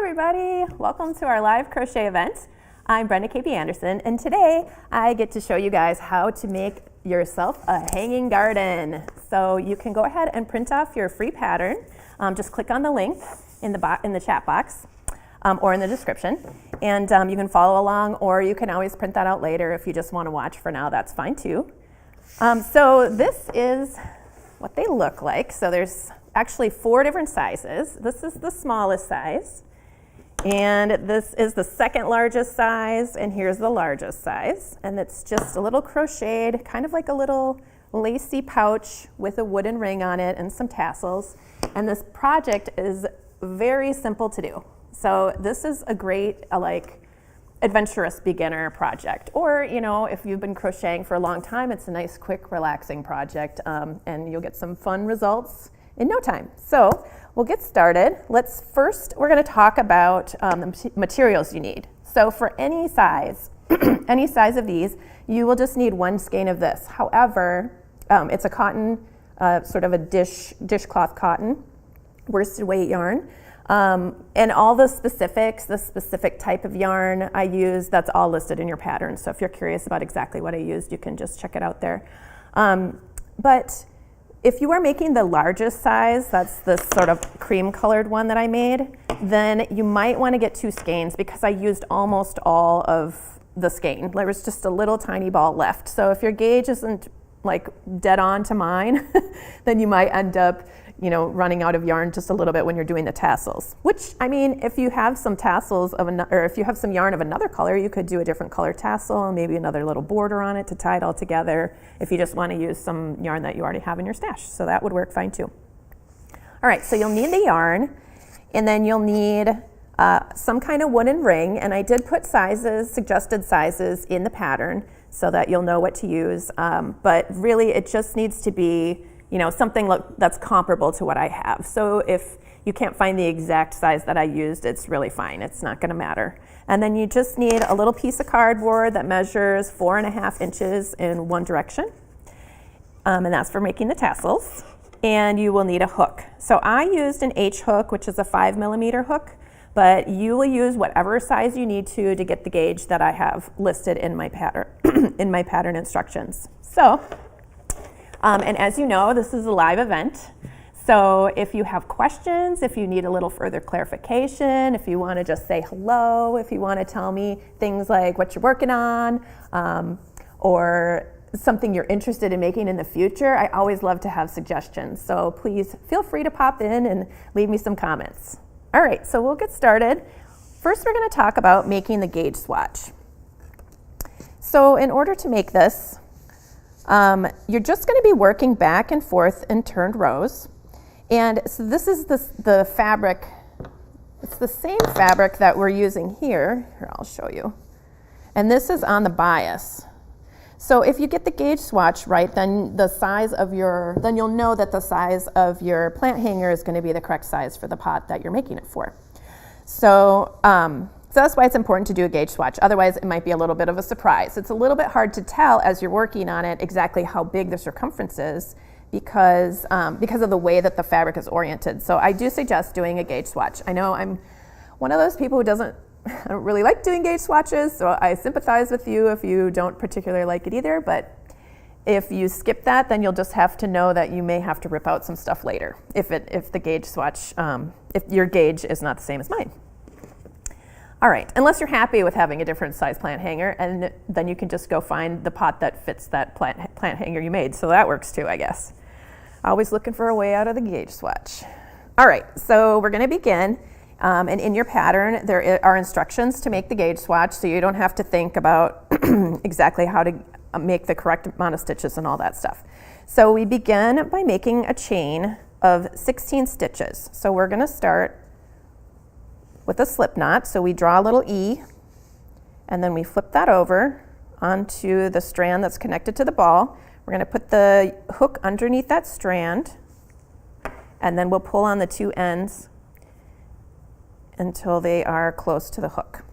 everybody, welcome to our live crochet event. I'm Brenda KP Anderson, and today I get to show you guys how to make yourself a hanging garden. So you can go ahead and print off your free pattern. Just click on the link in the chat box or in the description, and you can follow along, or you can always print that out later if you just want to watch for now. That's fine too. So this is what they look like. So there's actually 4 different sizes. This is the smallest size, and this is the second largest size, and here's the largest size. And it's just a little crocheted, kind of like a little lacy pouch with a wooden ring on it and some tassels. And this project is very simple to do. So this is a great adventurous beginner project, or if you've been crocheting for a long time, it's a nice, quick, relaxing project, and you'll get some fun results in no time. So we'll get started. We're going to talk about the materials you need. So for any size, any size of these, you will just need 1 skein of this. However, it's a cotton, sort of a dishcloth cotton, worsted weight yarn. And all the specifics, the specific type of yarn I use, that's all listed in your pattern. So if you're curious about exactly what I used, you can just check it out there. But if you are making the largest size, that's this sort of cream colored one that I made, then you might want to get 2 skeins because I used almost all of the skein. There was just a little tiny ball left. So if your gauge isn't like dead on to mine, then you might end up running out of yarn just a little bit when you're doing the tassels. Which, I mean, if you have some tassels or if you have some yarn of another color, you could do a different color tassel and maybe another little border on it to tie it all together if you just want to use some yarn that you already have in your stash. So that would work fine too. All right, so you'll need the yarn, and then you'll need some kind of wooden ring, and I did put suggested sizes in the pattern so that you'll know what to use, but really it just needs to be something that's comparable to what I have. So if you can't find the exact size that I used, it's really fine. It's not going to matter. And then you just need a little piece of cardboard that measures 4.5 inches in one direction. And that's for making the tassels. And you will need a hook. So I used an H hook, which is a 5mm hook, but you will use whatever size you need to get the gauge that I have listed in my pattern, in my pattern instructions. So. And as you know, this is a live event. So if you have questions, if you need a little further clarification, if you want to just say hello, if you want to tell me things like what you're working on, or something you're interested in making in the future, I always love to have suggestions. So please feel free to pop in and leave me some comments. All right, so we'll get started. First, we're going to talk about making the gauge swatch. So in order to make this, you're just going to be working back and forth in turned rows. And so this is the fabric. It's the same fabric that we're using here. Here, I'll show you. And this is on the bias. So if you get the gauge swatch right, then then you'll know that the size of your plant hanger is going to be the correct size for the pot that you're making it for. So that's why it's important to do a gauge swatch. Otherwise, it might be a little bit of a surprise. It's a little bit hard to tell as you're working on it exactly how big the circumference is because of the way that the fabric is oriented. So I do suggest doing a gauge swatch. I know I'm one of those people who I don't really like doing gauge swatches, so I sympathize with you if you don't particularly like it either, but if you skip that, then you'll just have to know that you may have to rip out some stuff later if the gauge swatch, if your gauge is not the same as mine. All right, unless you're happy with having a different size plant hanger, and then you can just go find the pot that fits that plant hanger you made. So that works too, I guess. Always looking for a way out of the gauge swatch. All right, so we're gonna begin. And in your pattern, there are instructions to make the gauge swatch, so you don't have to think about exactly how to make the correct amount of stitches and all that stuff. So we begin by making a chain of 16 stitches. So we're gonna start with a slip knot. So we draw a little E, and then we flip that over onto the strand that's connected to the ball. We're going to put the hook underneath that strand, and then we'll pull on the 2 ends until they are close to the hook.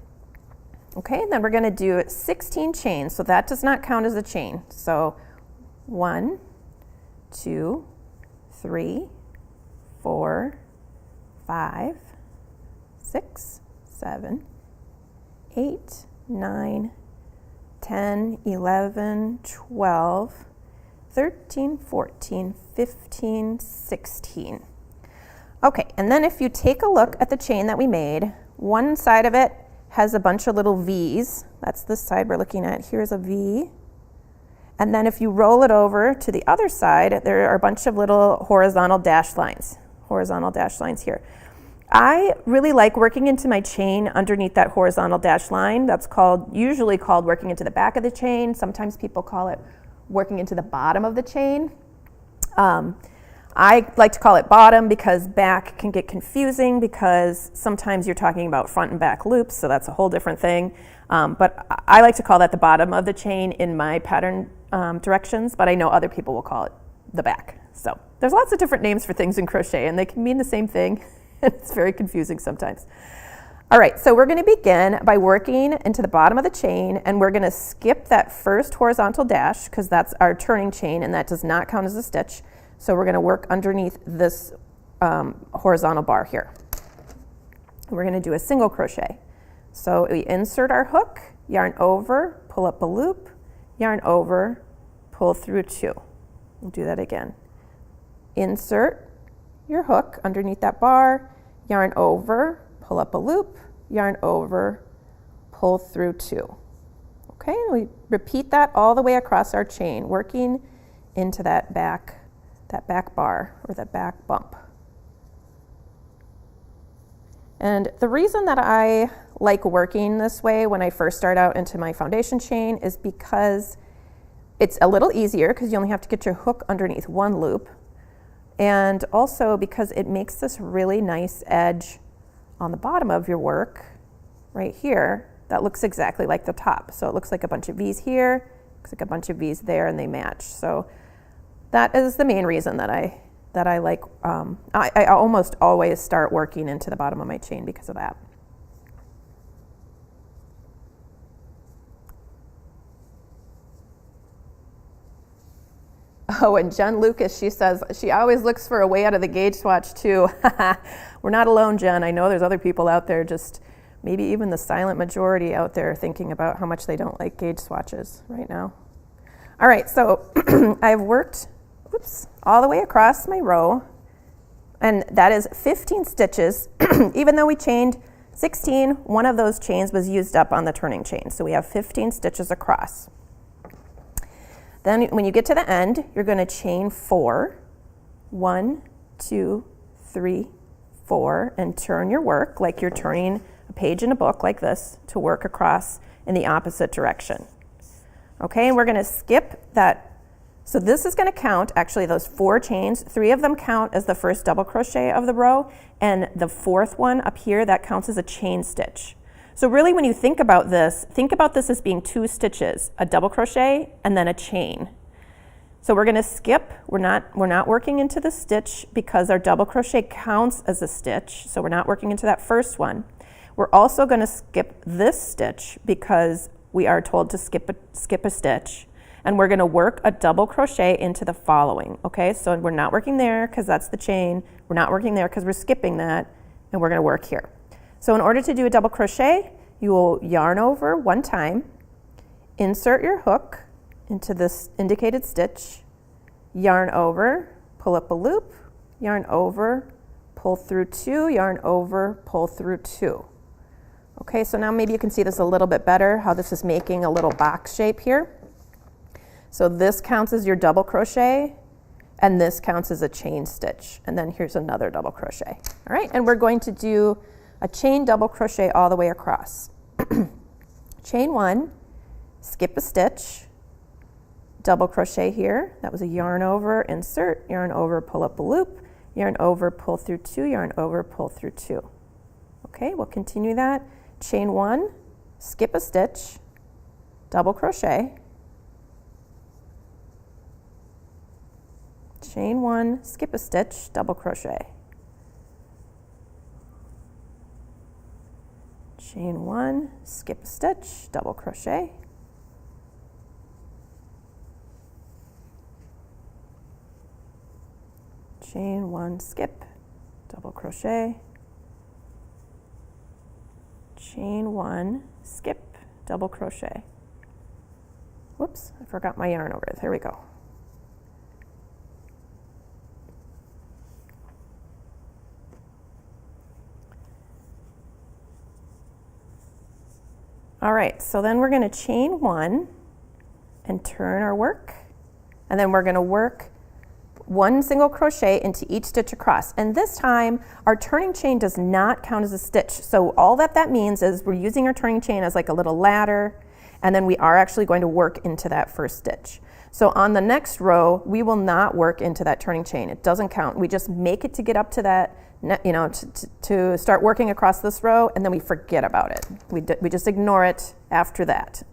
Okay, and then we're going to do 16 chains, so that does not count as a chain. So 1, 2, 3, 4, 5, 6, 7, 8, 9, 10, 11, 12, 13, 14, 15, 16. Okay, and then if you take a look at the chain that we made, one side of it has a bunch of little V's. That's the side we're looking at. Here's a V. And then if you roll it over to the other side, there are a bunch of little horizontal dashed lines here. I really like working into my chain underneath that horizontal dashed line. That's usually called working into the back of the chain. Sometimes people call it working into the bottom of the chain. I like to call it bottom because back can get confusing because sometimes you're talking about front and back loops, so that's a whole different thing. But I like to call that the bottom of the chain in my pattern directions, but I know other people will call it the back. So there's lots of different names for things in crochet, and they can mean the same thing. It's very confusing sometimes. All right, so we're going to begin by working into the bottom of the chain, and we're going to skip that first horizontal dash because that's our turning chain, and that does not count as a stitch. So we're going to work underneath this horizontal bar here. We're going to do a single crochet. So we insert our hook, yarn over, pull up a loop, yarn over, pull through 2. We'll do that again. Insert your hook underneath that bar, yarn over, pull up a loop, yarn over, pull through 2. Okay, and we repeat that all the way across our chain, working into that back bar or that back bump. And the reason that I like working this way when I first start out into my foundation chain is because it's a little easier because you only have to get your hook underneath one loop, and also because it makes this really nice edge on the bottom of your work right here that looks exactly like the top. So it looks like a bunch of V's here, looks like a bunch of V's there, and they match. So that is the main reason that I like, I almost always start working into the bottom of my chain because of that. Oh, and Jen Lucas, she says, she always looks for a way out of the gauge swatch too. We're not alone, Jen. I know there's other people out there, just maybe even the silent majority out there thinking about how much they don't like gauge swatches right now. All right, so I've worked all the way across my row, and that is 15 stitches. Even though we chained 16, one of those chains was used up on the turning chain, so we have 15 stitches across. Then when you get to the end, you're going to chain 4, 1, 2, 3, 4, and turn your work like you're turning a page in a book like this to work across in the opposite direction. Okay, and we're going to skip that. So this is going to count, actually those 4 chains, 3 of them count as the first double crochet of the row, and the 4th one up here, that counts as a chain stitch. So really when you think about this as being 2 stitches, a double crochet and then a chain. So we're going to skip, we're not working into the stitch because our double crochet counts as a stitch, so we're not working into that first one. We're also going to skip this stitch because we are told to skip a stitch. And we're going to work a double crochet into the following, okay? So we're not working there because that's the chain. We're not working there because we're skipping that, and we're going to work here. So in order to do a double crochet, you will yarn over 1 time, insert your hook into this indicated stitch, yarn over, pull up a loop, yarn over, pull through 2, yarn over, pull through 2. Okay, so now maybe you can see this a little bit better, how this is making a little box shape here. So this counts as your double crochet, and this counts as a chain stitch. And then here's another double crochet. All right, and we're going to do a chain double crochet all the way across. Chain 1, skip a stitch, double crochet here. That was a yarn over, insert, yarn over, pull up a loop, yarn over, pull through 2, yarn over, pull through 2. Okay, we'll continue that. Chain 1, skip a stitch, double crochet, chain 1, skip a stitch, double crochet. Chain 1, skip a stitch, double crochet. Chain 1, skip, double crochet. chain 1, skip, double crochet. Whoops, I forgot my yarn over there. There we go. All right, so then we're going to chain 1 and turn our work, and then we're going to work 1 single crochet into each stitch across. And this time our turning chain does not count as a stitch. So all that means is we're using our turning chain as like a little ladder, and then we are actually going to work into that first stitch. So on the next row, we will not work into that turning chain. It doesn't count. We just make it to get up to that, you know, to start working across this row, and then we forget about it. We just ignore it after that.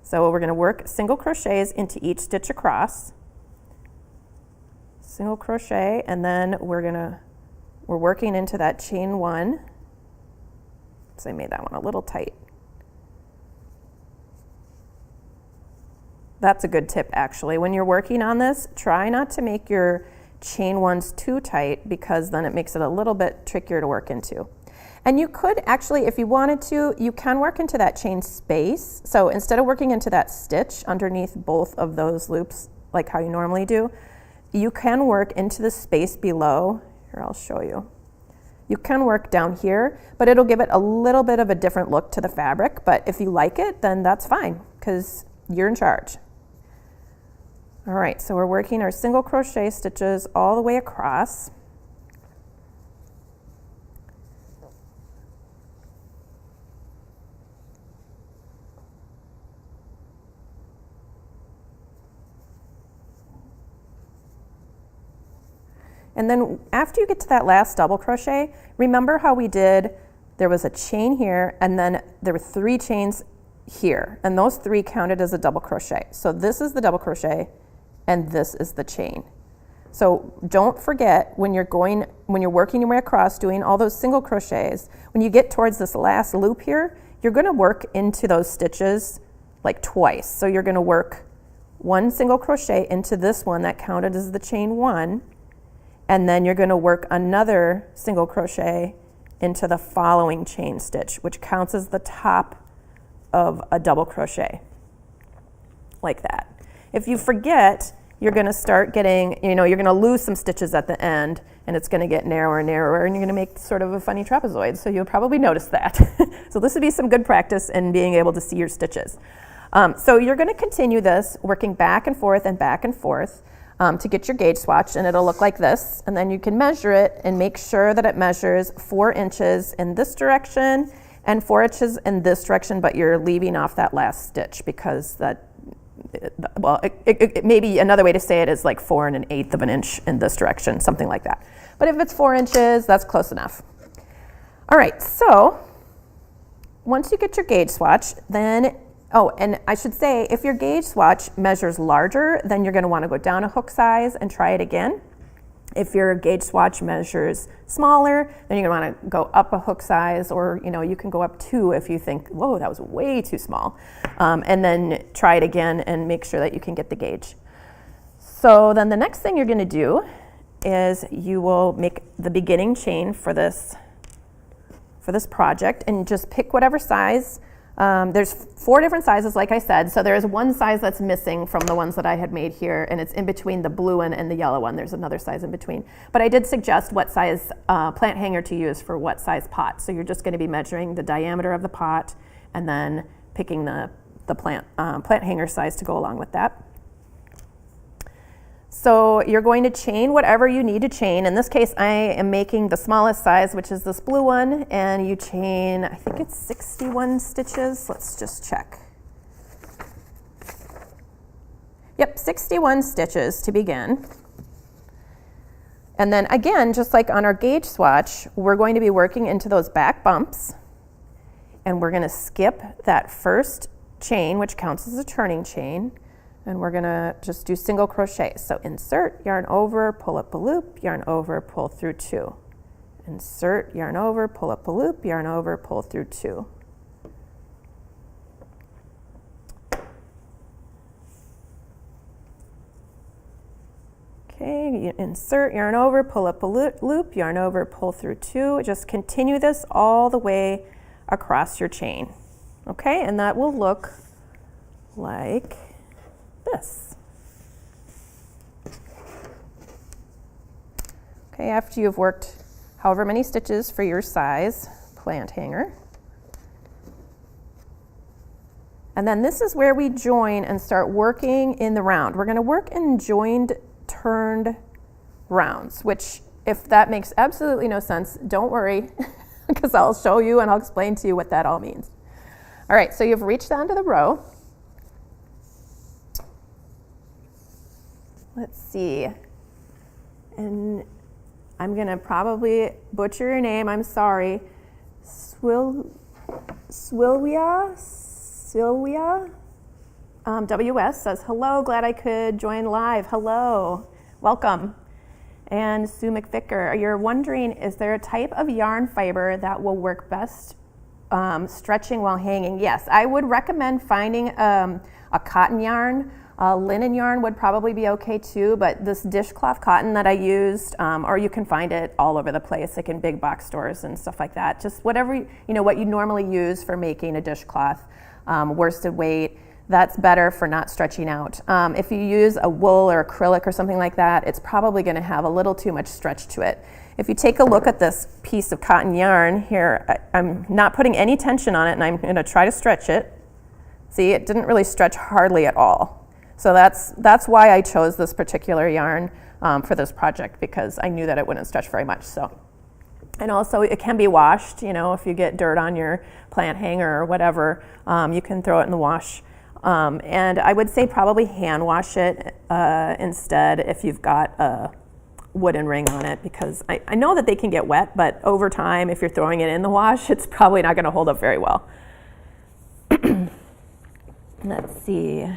So we're going to work single crochets into each stitch across. Single crochet, and then we're working into that chain 1. So I made that one a little tight. That's a good tip, actually. When you're working on this, try not to make your chain 1s too tight, because then it makes it a little bit trickier to work into. And you could actually, if you wanted to, you can work into that chain space. So instead of working into that stitch underneath both of those loops, like how you normally do, you can work into the space below. Here, I'll show you. You can work down here, but it'll give it a little bit of a different look to the fabric. But if you like it, then that's fine, because you're in charge. All right, so we're working our single crochet stitches all the way across. And then after you get to that last double crochet, remember how we did, there was a chain here, and then there were 3 chains here, and those 3 counted as a double crochet. So this is the double crochet, and this is the chain. So don't forget, when you're working your way across doing all those single crochets, when you get towards this last loop here, you're going to work into those stitches like twice. So you're going to work 1 single crochet into this one that counted as the chain 1, and then you're going to work another single crochet into the following chain stitch, which counts as the top of a double crochet, like that. If you forget, you're going to start getting, you're going to lose some stitches at the end, and it's going to get narrower and narrower, and you're going to make sort of a funny trapezoid, so you'll probably notice that. So this would be some good practice in being able to see your stitches. So you're going to continue this, working back and forth to get your gauge swatch, and it'll look like this. And then you can measure it and make sure that it measures 4 inches in this direction and 4 inches in this direction, but you're leaving off that last stitch, because maybe another way to say it is like 4 1/8 of an inch in this direction, something like that. But if it's 4 inches, that's close enough. All right, so once you get your gauge swatch, then, oh, and I should say, if your gauge swatch measures larger, then you're going to want to go down a hook size and try it again. If your gauge swatch measures smaller, then you're going to want to go up a hook size, or you can go up 2 if you think, whoa, that was way too small. And then try it again and make sure that you can get the gauge. So then the next thing you're going to do is you will make the beginning chain for this project, and just pick whatever size. There's 4 different sizes, like I said, so there is one size that's missing from the ones that I had made here, and it's in between the blue one and the yellow one. There's another size in between. But I did suggest what size plant hanger to use for what size pot. So you're just going to be measuring the diameter of the pot, and then picking the plant hanger size to go along with that. So you're going to chain whatever you need to chain. In this case, I am making the smallest size, which is this blue one, and you chain, I think it's 61 stitches. Let's just check. Yep, 61 stitches to begin. And then again, just like on our gauge swatch, we're going to be working into those back bumps, and we're going to skip that first chain, which counts as a turning chain. And we're going to just do single crochet. So insert, yarn over, pull up a loop, yarn over, pull through 2. Insert, yarn over, pull up a loop, yarn over, pull through 2. Okay, you insert, yarn over, pull up a loop, yarn over, pull through 2. Just continue this all the way across your chain. Okay, and that will look like this. Okay, after you've worked however many stitches for your size plant hanger. And then this is where we join and start working in the round. We're going to work in joined, turned rounds, which if that makes absolutely no sense, don't worry, because I'll show you and I'll explain to you what that all means. All right, so you've reached onto the row. Let's see. And I'm going to probably butcher your name. I'm sorry. Sylvia WS says, hello, glad I could join live. Hello, welcome. And Sue McVicker, you're wondering, is there a type of yarn fiber that will work best stretching while hanging? Yes, I would recommend finding a cotton yarn. Linen yarn would probably be okay too, but this dishcloth cotton that I used, or you can find it all over the place, like in big box stores and stuff like that. Just whatever, what you normally use for making a dishcloth, worsted weight, that's better for not stretching out. If you use a wool or acrylic or something like that, it's probably going to have a little too much stretch to it. If you take a look at this piece of cotton yarn here, I'm not putting any tension on it, and I'm going to try to stretch it. See, it didn't really stretch hardly at all. So that's why I chose this particular yarn for this project, because I knew that it wouldn't stretch very much. So, and also it can be washed. If you get dirt on your plant hanger or whatever, you can throw it in the wash. And I would say probably hand wash it instead if you've got a wooden ring on it, because I know that they can get wet, but over time, if you're throwing it in the wash, it's probably not going to hold up very well. Let's see.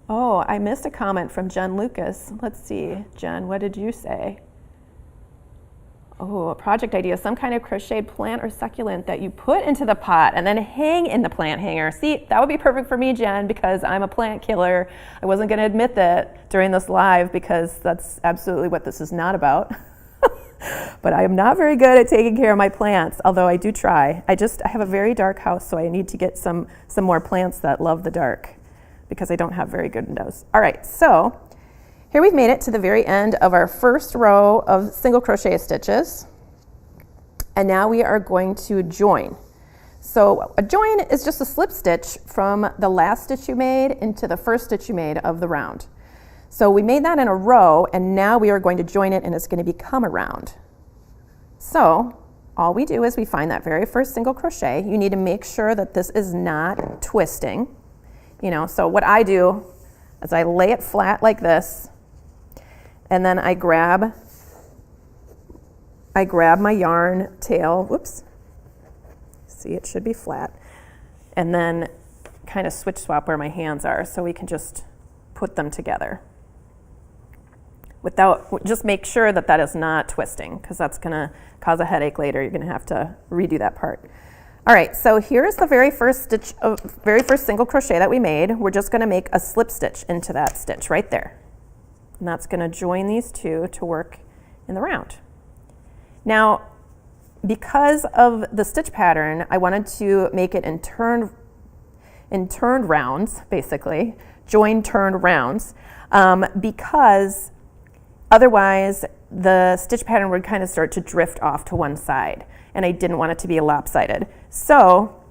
Oh, I missed a comment from Jen Lucas. Let's see, Jen, what did you say? Oh, a project idea, some kind of crocheted plant or succulent that you put into the pot and then hang in the plant hanger. See, that would be perfect for me, Jen, because I'm a plant killer. I wasn't going to admit that during this live, because that's absolutely what this is not about. But I am not very good at taking care of my plants, although I do try. I have a very dark house, so I need to get some more plants that love the dark, because I don't have very good windows. All right, so here we've made it to the very end of our first row of single crochet stitches. And now we are going to join. So a join is just a slip stitch from the last stitch you made into the first stitch you made of the round. So we made that in a row, and now we are going to join it, and it's going to become a round. So all we do is we find that very first single crochet. You need to make sure that this is not twisting. So what I do is I lay it flat like this, and then I grab my yarn tail, whoops, see, it should be flat, and then kind of switch swap where my hands are so we can just put them together. Just make sure that that is not twisting, because that's going to cause a headache later. You're going to have to redo that part. All right, so here's the very first single crochet that we made. We're just going to make a slip stitch into that stitch right there. And that's going to join these two to work in the round. Now, because of the stitch pattern, I wanted to make it in turned rounds, basically, join turned rounds, because otherwise the stitch pattern would kind of start to drift off to one side, and I didn't want it to be lopsided. So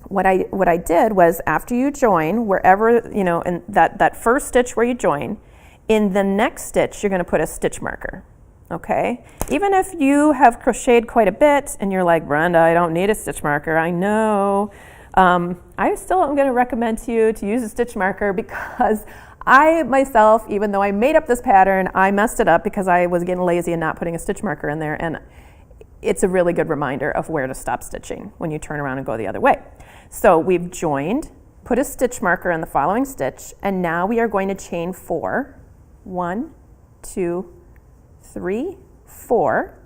what I did was, after you join, wherever, in that first stitch where you join, in the next stitch, you're going to put a stitch marker, okay? Even if you have crocheted quite a bit and you're like, Brenda, I don't need a stitch marker, I know. I still am going to recommend to you to use a stitch marker, because I myself, even though I made up this pattern, I messed it up because I was getting lazy and not putting a stitch marker in there, and it's a really good reminder of where to stop stitching when you turn around and go the other way. So we've joined, put a stitch marker in the following stitch, and now we are going to chain 4. 1, 2, 3, 4.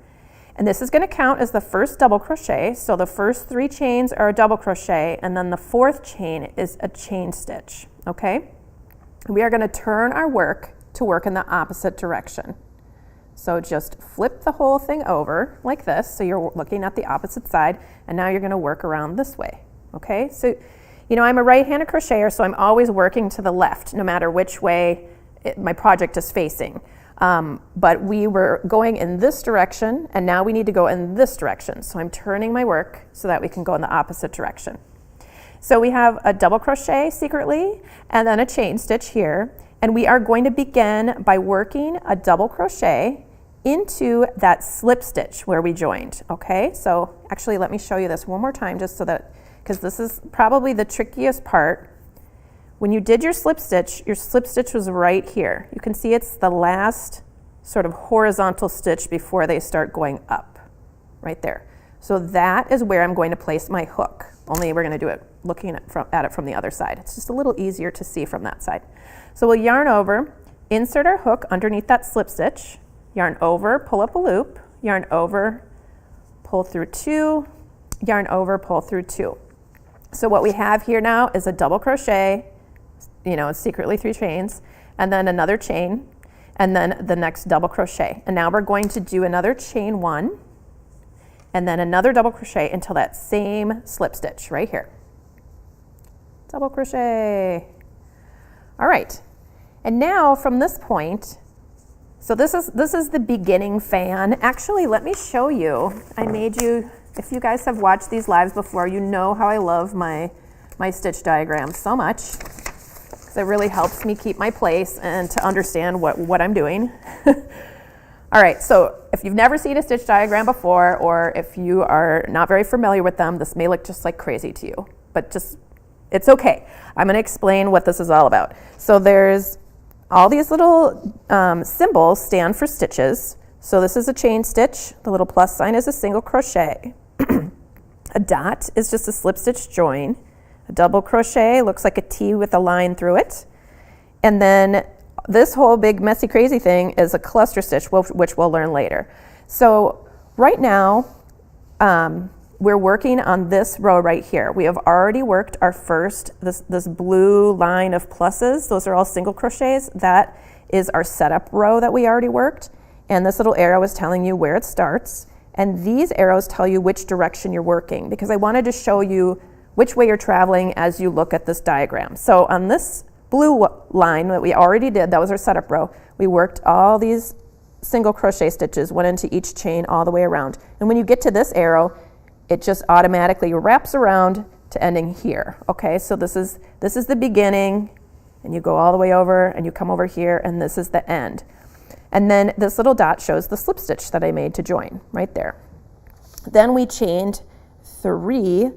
And this is going to count as the first double crochet. So the first 3 chains are a double crochet, and then the 4th chain is a chain stitch, okay? We are going to turn our work to work in the opposite direction. So just flip the whole thing over like this, so you're looking at the opposite side, and now you're going to work around this way, okay? So, you know, I'm a right-handed crocheter, so I'm always working to the left, no matter which way my project is facing. But we were going in this direction, and now we need to go in this direction. So I'm turning my work so that we can go in the opposite direction. So we have a double crochet secretly, and then a chain stitch here, and we are going to begin by working a double crochet into that slip stitch where we joined, okay? So actually, let me show you this one more time, just so that, because this is probably the trickiest part. When you did your slip stitch was right here. You can see it's the last sort of horizontal stitch before they start going up, right there. So that is where I'm going to place my hook, only we're gonna do it looking at it from the other side. It's just a little easier to see from that side. So we'll yarn over, insert our hook underneath that slip stitch, yarn over, pull up a loop, yarn over, pull through 2, yarn over, pull through 2. So what we have here now is a double crochet, you know, it's secretly 3 chains, and then another chain, and then the next double crochet. And now we're going to do another chain 1, and then another double crochet until that same slip stitch right here. Double crochet. All right, and now from this point, so this is the beginning fan. Actually, let me show you. I made you, if you guys have watched these lives before, you know how I love my stitch diagrams so much. It really helps me keep my place and to understand what I'm doing. All right, so if you've never seen a stitch diagram before, or if you are not very familiar with them, this may look just like crazy to you, but just, it's okay. I'm gonna explain what this is all about. So there's all these little symbols stand for stitches. So this is a chain stitch, the little plus sign is a single crochet. A dot is just a slip stitch join. A double crochet looks like a T with a line through it. And then this whole big messy crazy thing is a cluster stitch, which we'll learn later. So right now, we're working on this row right here. We have already worked our first, this blue line of pluses. Those are all single crochets. That is our setup row that we already worked. And this little arrow is telling you where it starts. And these arrows tell you which direction you're working, because I wanted to show you which way you're traveling as you look at this diagram. So on this blue line that we already did, that was our setup row, we worked all these single crochet stitches, one into each chain all the way around. And when you get to this arrow, it just automatically wraps around to ending here, okay? So this is the beginning, and you go all the way over, and you come over here, and this is the end. And then this little dot shows the slip stitch that I made to join, right there. Then we chained 3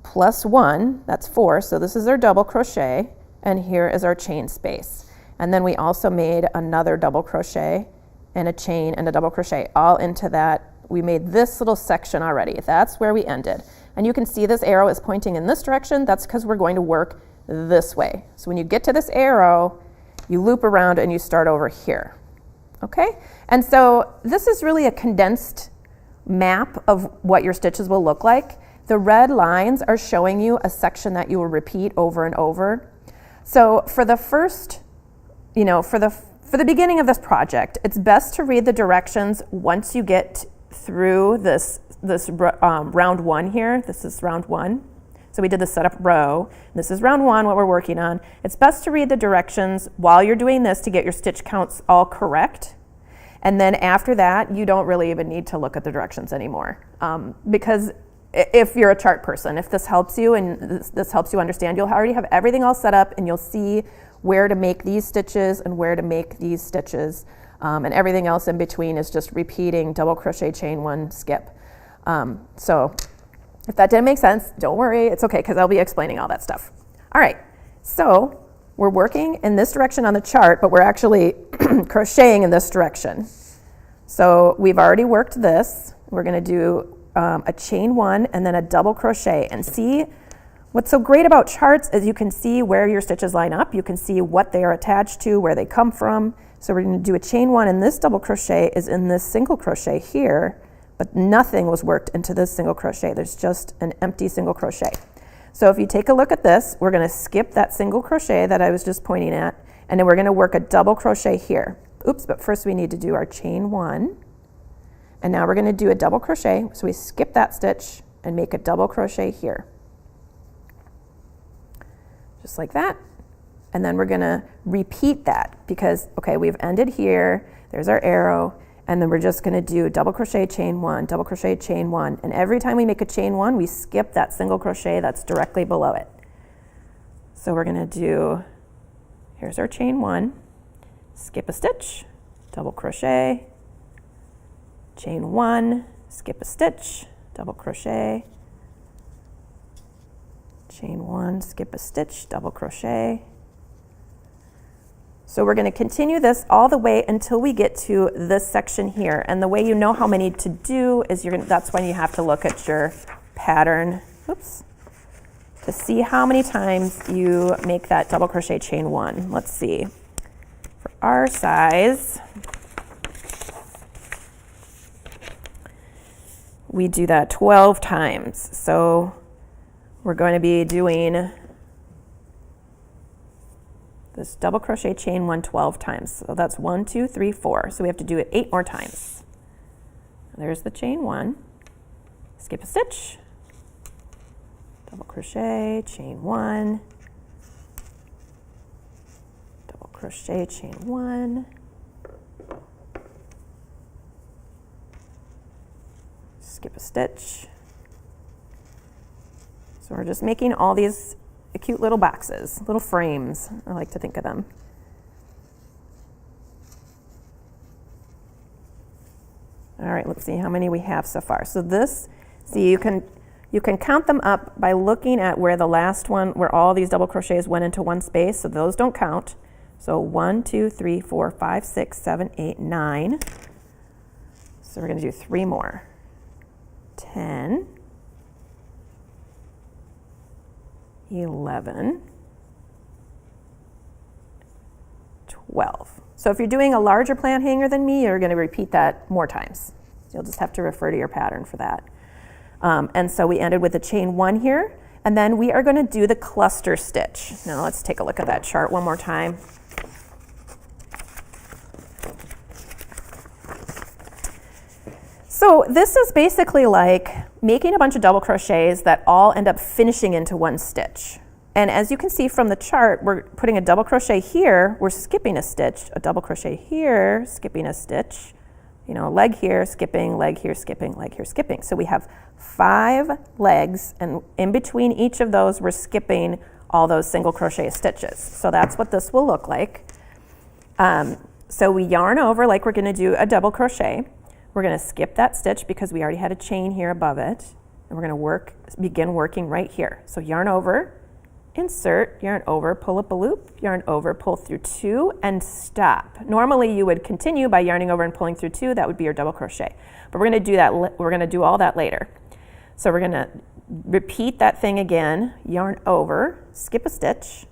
plus 1, that's 4, so this is our double crochet, and here is our chain space. And then we also made another double crochet and a chain and a double crochet all into that. We made this little section already. That's where we ended. And you can see this arrow is pointing in this direction. That's because we're going to work this way. So when you get to this arrow, you loop around and you start over here, okay? And so this is really a condensed map of what your stitches will look like. The red lines are showing you a section that you will repeat over and over. So for the first, you know, for the beginning of this project, it's best to read the directions once you get through this round 1 here. This is round 1. So we did the setup row. This is round 1, what we're working on. It's best to read the directions while you're doing this to get your stitch counts all correct. And then after that, you don't really even need to look at the directions anymore. Because if you're a chart person, if this helps you and this helps you understand, you'll already have everything all set up, and you'll see where to make these stitches and where to make these stitches. And everything else in between is just repeating double crochet, chain 1, skip. So if that didn't make sense, don't worry, it's okay, because I'll be explaining all that stuff. All right, so we're working in this direction on the chart, but we're actually crocheting in this direction. So we've already worked this. We're gonna do a chain 1 and then a double crochet. And see, what's so great about charts is you can see where your stitches line up. You can see what they are attached to, where they come from. So we're going to do a chain 1, and this double crochet is in this single crochet here, but nothing was worked into this single crochet. There's just an empty single crochet. So if you take a look at this, we're going to skip that single crochet that I was just pointing at, and then we're going to work a double crochet here. Oops, but first we need to do our chain 1. And now we're going to do a double crochet. So we skip that stitch and make a double crochet here. Just like that. And then we're going to repeat that because, okay, we've ended here. There's our arrow. And then we're just going to do double crochet, chain 1, double crochet, chain 1. And every time we make a chain 1, we skip that single crochet that's directly below it. So we're going to do, here's our chain 1, skip a stitch, double crochet, chain 1, skip a stitch, double crochet, chain 1, skip a stitch, double crochet. So we're going to continue this all the way until we get to this section here. And the way you know how many to do is that's when you have to look at your pattern, oops, to see how many times you make that double crochet chain 1. Let's see. For our size, we do that 12 times. So we're going to be doing this double crochet chain 1 12 times. So that's 1, 2, 3, 4. So we have to do it 8 more times. There's the chain 1. Skip a stitch. Double crochet, chain 1. Double crochet, chain 1. Skip a stitch. So we're just making all these cute little boxes, little frames, I like to think of them. All right, let's see how many we have so far. So this, see, you can count them up by looking at where the last one, where all these double crochets went into one space, so those don't count. So 1, 2, 3, 4, 5, 6, 7, 8, 9. So we're going to do 3 more. 10. 11, 12. So if you're doing a larger plant hanger than me, you're going to repeat that more times. You'll just have to refer to your pattern for that. And so we ended with a chain 1 here, and then we are going to do the cluster stitch. Now let's take a look at that chart one more time. So this is basically like making a bunch of double crochets that all end up finishing into one stitch. And as you can see from the chart, we're putting a double crochet here, we're skipping a stitch, a double crochet here, skipping a stitch, you know, a leg here, skipping, leg here, skipping, leg here, skipping. So we have 5 legs, and in between each of those, we're skipping all those single crochet stitches. So that's what this will look like. So we yarn over like we're going to do a double crochet. We're going to skip that stitch because we already had a chain here above it, and we're going to begin working right here. So yarn over, insert, yarn over, pull up a loop, yarn over, pull through 2, and stop. Normally you would continue by yarning over and pulling through 2. That would be your double crochet. But we're going to do that. We're going to do all that later. So we're going to repeat that thing again. Yarn over, skip a stitch.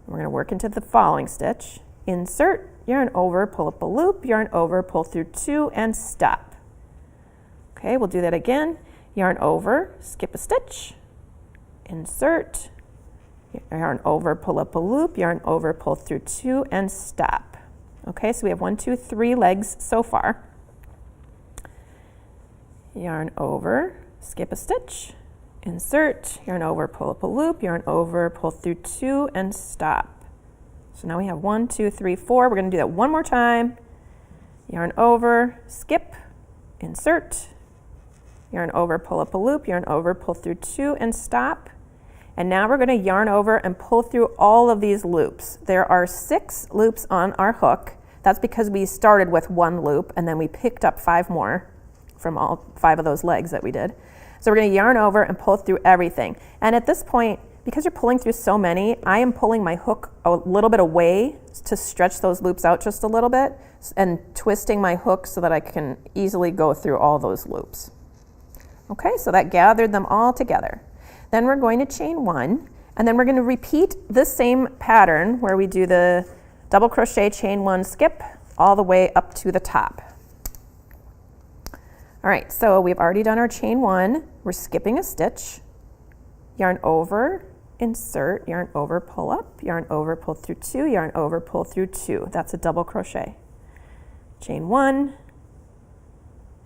We're going to work into the following stitch. Insert, yarn over, pull up a loop, yarn over, pull through 2, and stop. Okay, we'll do that again. Yarn over, skip a stitch, insert, yarn over, pull up a loop, yarn over, pull through 2, and stop. Okay, so we have 1, 2, 3 legs so far. Yarn over, skip a stitch, insert, yarn over, pull up a loop, yarn over, pull through 2, and stop. So now we have 1, 2, 3, 4. We're going to do that one more time. Yarn over, skip, insert, yarn over, pull up a loop, yarn over, pull through 2, and stop. And now we're going to yarn over and pull through all of these loops. There are 6 loops on our hook. That's because we started with 1 loop and then we picked up 5 more from all 5 of those legs that we did. So we're going to yarn over and pull through everything. And at this point, because you're pulling through so many, I am pulling my hook a little bit away to stretch those loops out just a little bit and twisting my hook so that I can easily go through all those loops. Okay, so that gathered them all together. Then we're going to chain 1, and then we're going to repeat the same pattern where we do the double crochet, chain 1, skip all the way up to the top. All right, so we've already done our chain 1. We're skipping a stitch, yarn over, insert, yarn over, pull up, yarn over, pull through 2, yarn over, pull through 2. That's a double crochet. chain 1,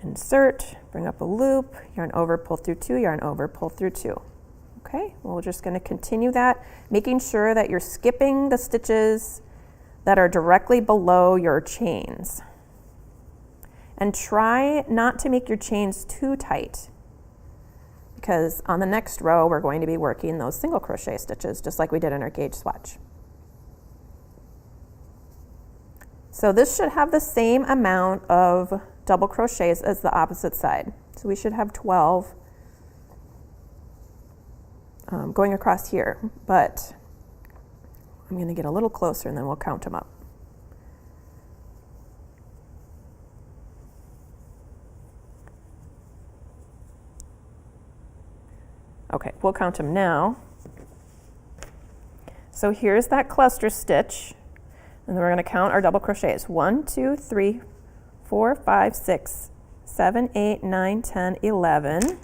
insert, bring up a loop, yarn over, pull through 2, yarn over, pull through 2. Okay, well, we're just going to continue that, making sure that you're skipping the stitches that are directly below your chains. And try not to make your chains too tight, because on the next row we're going to be working those single crochet stitches just like we did in our gauge swatch. So this should have the same amount of double crochets as the opposite side. So we should have 12 going across here, but I'm going to get a little closer and then we'll count them up. Okay, we'll count them now. So here's that cluster stitch, and then we're going to count our double crochets. 1, 2, 3, 4, 5, 6, 7, 8, 9, 10, 11.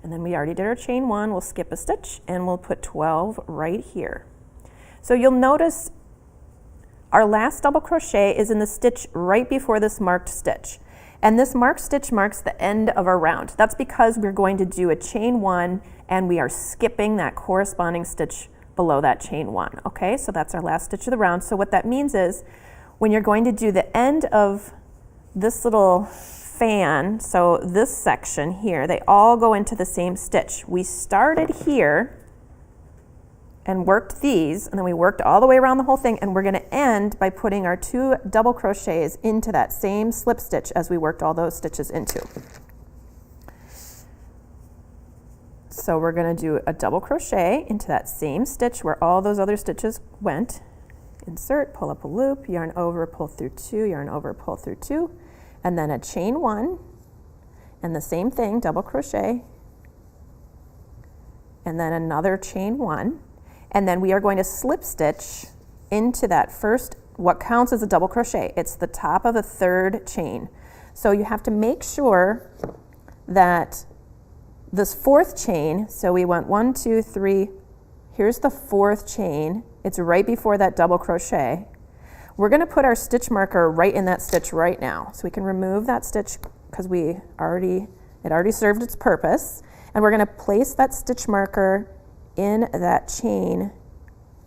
And then we already did our chain 1. We'll skip a stitch and we'll put 12 right here. So you'll notice our last double crochet is in the stitch right before this marked stitch. And this marked stitch marks the end of our round. That's because we're going to do a chain 1 and we are skipping that corresponding stitch below that chain 1. Okay, so that's our last stitch of the round. So what that means is when you're going to do the end of this little fan, so this section here, they all go into the same stitch. We started here and worked these, and then we worked all the way around the whole thing, and we're going to end by putting our 2 double crochets into that same slip stitch as we worked all those stitches into. So we're going to do a double crochet into that same stitch where all those other stitches went. Insert, pull up a loop, yarn over, pull through 2, yarn over, pull through 2, and then a chain 1, and the same thing, double crochet, and then another chain 1. And then we are going to slip stitch into that first, what counts as a double crochet. It's the top of the 3rd chain. So you have to make sure that this 4th chain, so we went 1, 2, 3, here's the 4th chain. It's right before that double crochet. We're going to put our stitch marker right in that stitch right now. So we can remove that stitch because it already served its purpose. And we're going to place that stitch marker in that chain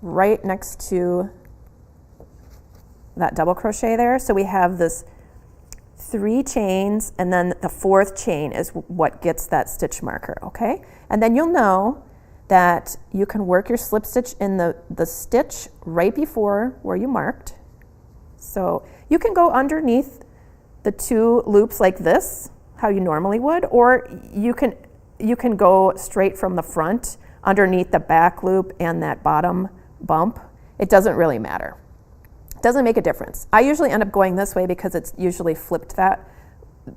right next to that double crochet there. So we have this 3 chains, and then the 4th chain is what gets that stitch marker, okay? And then you'll know that you can work your slip stitch in the stitch right before where you marked. So you can go underneath the 2 loops like this, how you normally would, or you can go straight from the front underneath the back loop and that bottom bump. It doesn't really matter. It doesn't make a difference. I usually end up going this way because it's usually flipped that,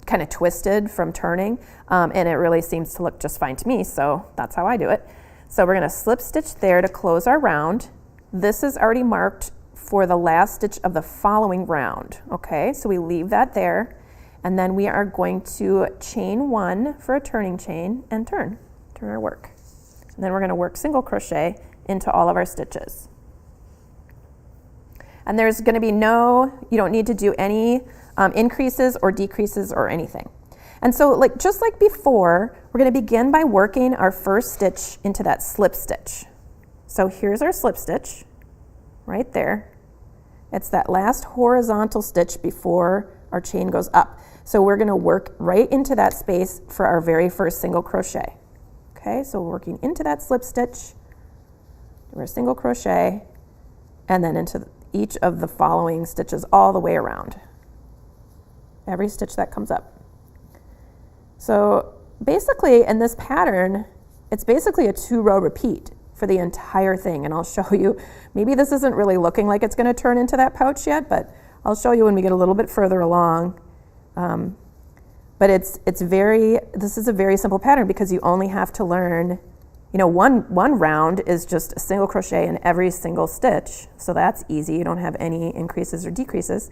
kind of twisted from turning, and it really seems to look just fine to me, so that's how I do it. So we're going to slip stitch there to close our round. This is already marked for the last stitch of the following round, okay? So we leave that there, and then we are going to chain 1 for a turning chain and turn our work. And then we're going to work single crochet into all of our stitches. And there's going to be you don't need to do any increases or decreases or anything. And so just like before, we're going to begin by working our first stitch into that slip stitch. So here's our slip stitch right there. It's that last horizontal stitch before our chain goes up. So we're going to work right into that space for our very first single crochet. Okay, so working into that slip stitch, do our single crochet, and then into each of the following stitches all the way around. Every stitch that comes up. So basically in this pattern, it's basically a 2-row repeat for the entire thing, and I'll show you. Maybe this isn't really looking like it's going to turn into that pouch yet, but I'll show you when we get a little bit further along. But this is a very simple pattern because you only have to learn, one round is just a single crochet in every single stitch. So that's easy. You don't have any increases or decreases.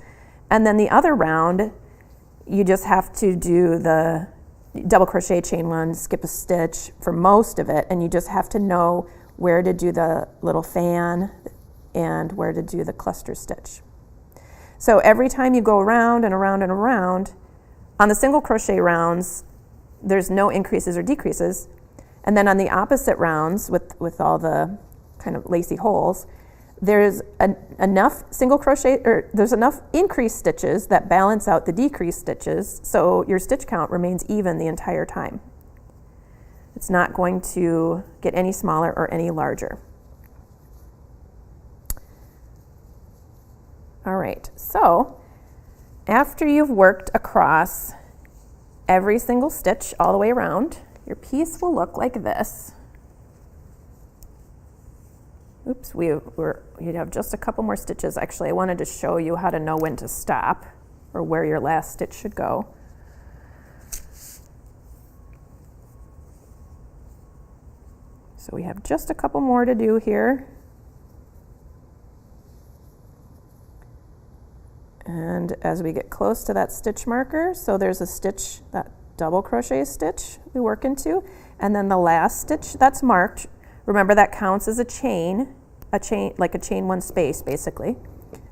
And then the other round, you just have to do the double crochet, chain 1, skip a stitch for most of it. And you just have to know where to do the little fan and where to do the cluster stitch. So every time you go around and around and around, on the single crochet rounds, there's no increases or decreases. And then on the opposite rounds with all the kind of lacy holes, there's enough single crochet, or there's enough increased stitches that balance out the decreased stitches, so your stitch count remains even the entire time. It's not going to get any smaller or any larger. All right, so after you've worked across every single stitch all the way around, your piece will look like this. Oops, you'd have just a couple more stitches. Actually, I wanted to show you how to know when to stop or where your last stitch should go. So we have just a couple more to do here. And as we get close to that stitch marker, so there's a stitch, that double crochet stitch we work into, and then the last stitch that's marked, remember that counts as a chain, like a chain one space basically.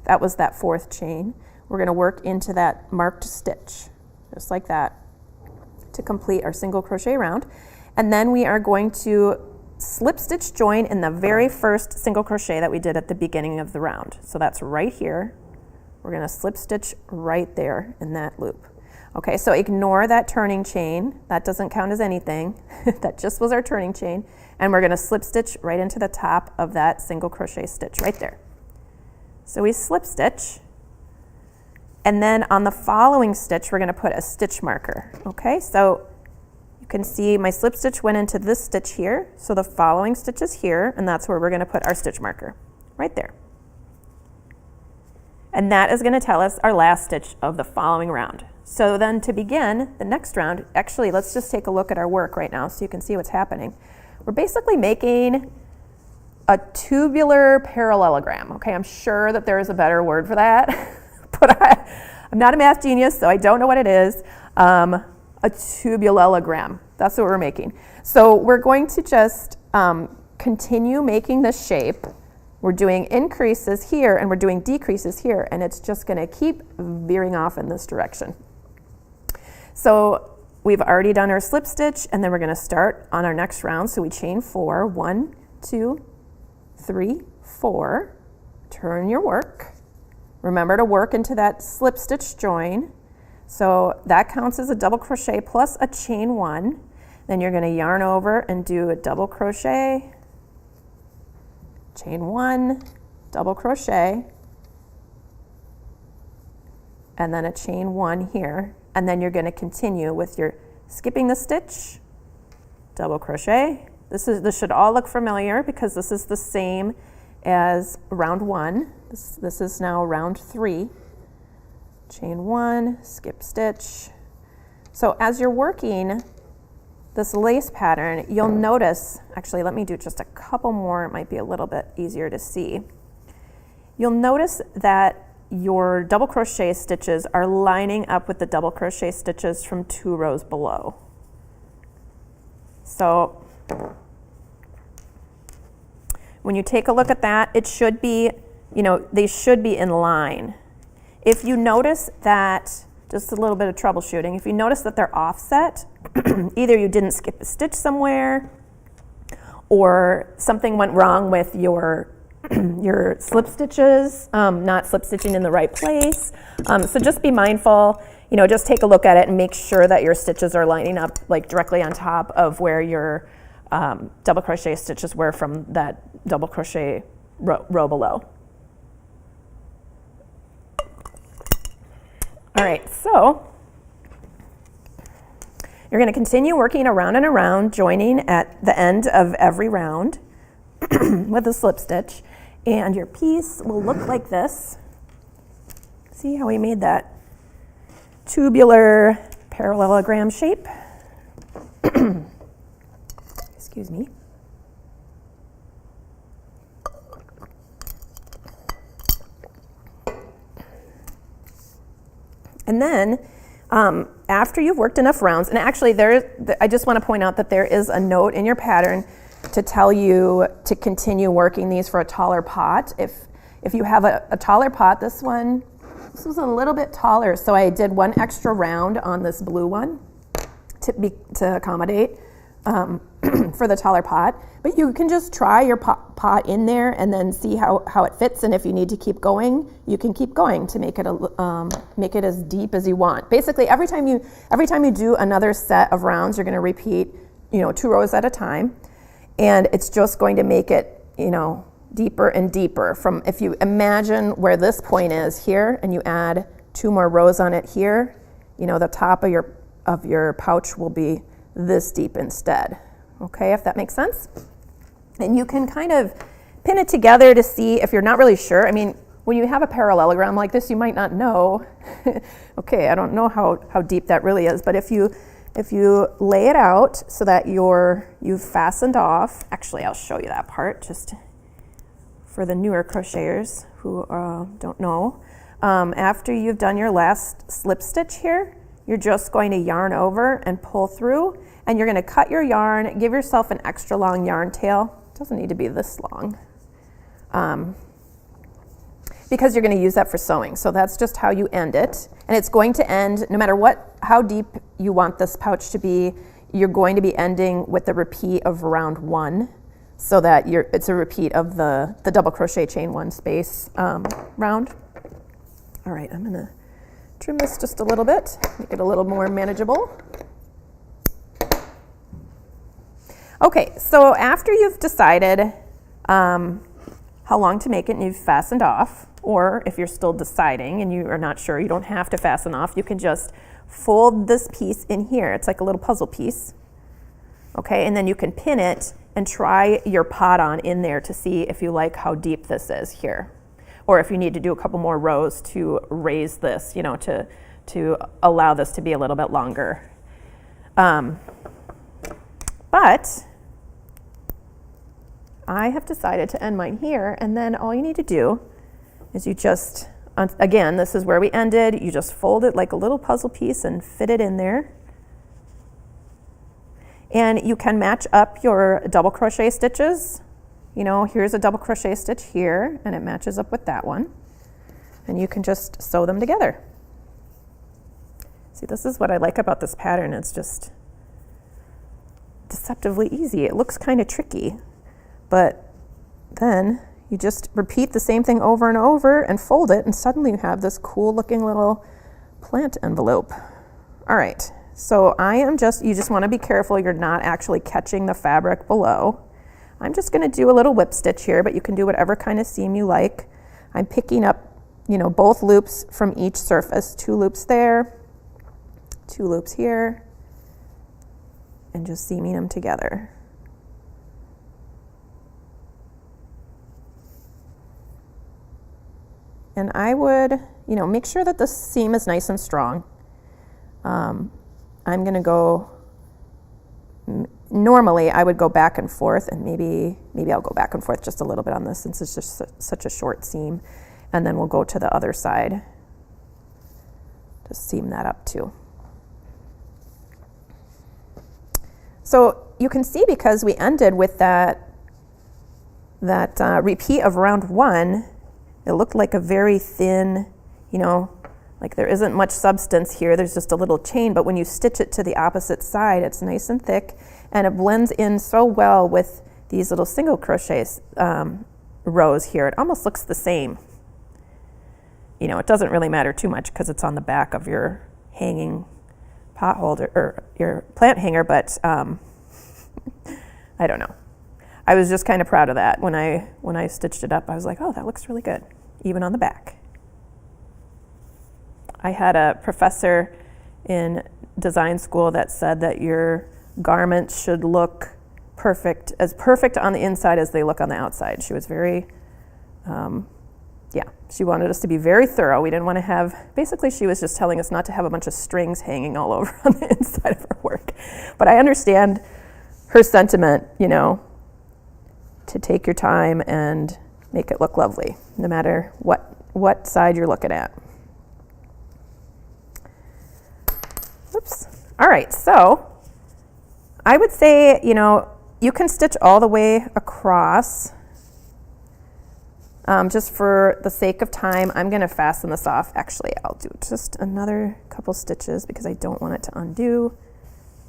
That was that fourth chain. We're going to work into that marked stitch, just like that, to complete our single crochet round. And then we are going to slip stitch join in the very first single crochet that we did at the beginning of the round. So that's right here. We're going to slip stitch right there in that loop. Okay, so ignore that turning chain. That doesn't count as anything. That just was our turning chain. And we're going to slip stitch right into the top of that single crochet stitch right there. So we slip stitch, and then on the following stitch we're going to put a stitch marker. Okay, so you can see my slip stitch went into this stitch here, so the following stitch is here, and that's where we're going to put our stitch marker right there. And that is going to tell us our last stitch of the following round. So then to begin the next round, actually let's just take a look at our work right now so you can see what's happening. We're basically making a tubular parallelogram. Okay, I'm sure that there is a better word for that, but I'm not a math genius, so I don't know what it is. A tubulelogram, that's what we're making. So we're going to just continue making this shape. We're doing increases here and we're doing decreases here, and it's just going to keep veering off in this direction. So we've already done our slip stitch, and then we're going to start on our next round. So we chain 4, 1, 2, 3, 4. Turn your work. Remember to work into that slip stitch join. So that counts as a double crochet plus a chain 1. Then you're going to yarn over and do a double crochet, chain 1, double crochet, and then a chain 1 here. And then you're going to continue with your skipping the stitch, double crochet. This should all look familiar because this is the same as round 1. This is now round 3. Chain 1, skip stitch. So as you're working this lace pattern, you'll notice, actually let me do just a couple more, it might be a little bit easier to see. You'll notice that your double crochet stitches are lining up with the double crochet stitches from 2 rows below. So when you take a look at that, it should be, they should be in line. If you notice that, just a little bit of troubleshooting, if you notice that they're offset, either you didn't skip a stitch somewhere, or something went wrong with your slip stitches, not slip stitching in the right place. So just be mindful, just take a look at it and make sure that your stitches are lining up like directly on top of where your double crochet stitches were from that double crochet row below. All right, so you're going to continue working around and around, joining at the end of every round with a slip stitch, and your piece will look like this. See how we made that tubular parallelogram shape? Excuse me. And then after you've worked enough rounds, and actually I just want to point out that there is a note in your pattern to tell you to continue working these for a taller pot. If you have a taller pot, this one This was a little bit taller, so I did one extra round on this blue one to accommodate for the taller pot. But you can just try your pot in there and then see how it fits. And if you need to keep going, you can keep going to make it as deep as you want. Basically, every time you do another set of rounds, you're going to repeat, 2 rows at a time, and it's just going to make it, deeper and deeper. From if you imagine where this point is here, and you add 2 more rows on it here, the top of your pouch will be this deep instead. Okay, if that makes sense. And you can kind of pin it together to see if you're not really sure. I mean, when you have a parallelogram like this, you might not know. Okay, I don't know how deep that really is, but if you lay it out so that you've fastened off, actually I'll show you that part just for the newer crocheters who don't know. After you've done your last slip stitch here, you're just going to yarn over and pull through, and you're going to cut your yarn, give yourself an extra long yarn tail. It doesn't need to be this long, because you're going to use that for sewing. So that's just how you end it. And it's going to end, no matter how deep you want this pouch to be, you're going to be ending with the repeat of round 1, so that it's a repeat of the double crochet chain 1 space round. All right, I'm going to trim this just a little bit, make it a little more manageable. Okay, so after you've decided how long to make it and you've fastened off, or if you're still deciding and you are not sure, you don't have to fasten off, you can just fold this piece in here. It's like a little puzzle piece. Okay, and then you can pin it and try your pot on in there to see if you like how deep this is here. Or if you need to do a couple more rows to raise this, to allow this to be a little bit longer. But I have decided to end mine here, and then all you need to do is you just, again, this is where we ended, you just fold it like a little puzzle piece and fit it in there. And you can match up your double crochet stitches. Here's a double crochet stitch here, and it matches up with that one. And you can just sew them together. See, this is what I like about this pattern. It's just deceptively easy. It looks kind of tricky, but then you just repeat the same thing over and over and fold it, and suddenly you have this cool looking little plant envelope. All right, so you just want to be careful you're not actually catching the fabric below. I'm just going to do a little whip stitch here, but you can do whatever kind of seam you like. I'm picking up, both loops from each surface, 2 loops there, 2 loops here, and just seaming them together. And I would, make sure that the seam is nice and strong. I'm going to go, normally I would go back and forth, and maybe I'll go back and forth just a little bit on this since it's just such a short seam, and then we'll go to the other side. Just seam that up too. So you can see, because we ended with that repeat of round 1, it looked like a very thin, like there isn't much substance here. There's just a little chain, but when you stitch it to the opposite side, it's nice and thick, and it blends in so well with these little single crochet rows here. It almost looks the same. It doesn't really matter too much because it's on the back of your hanging pot holder or your plant hanger, but I don't know. I was just kind of proud of that. When I stitched it up, I was like, oh, that looks really good, even on the back. I had a professor in design school that said that your garments should look perfect on the inside as they look on the outside. She was very, she wanted us to be very thorough. We didn't want to have, basically she was just telling us not to have a bunch of strings hanging all over on the inside of our work. But I understand her sentiment, to take your time and make it look lovely, no matter what side you're looking at. Oops. All right, so I would say, you can stitch all the way across. Just for the sake of time, I'm going to fasten this off. Actually, I'll do just another couple stitches because I don't want it to undo.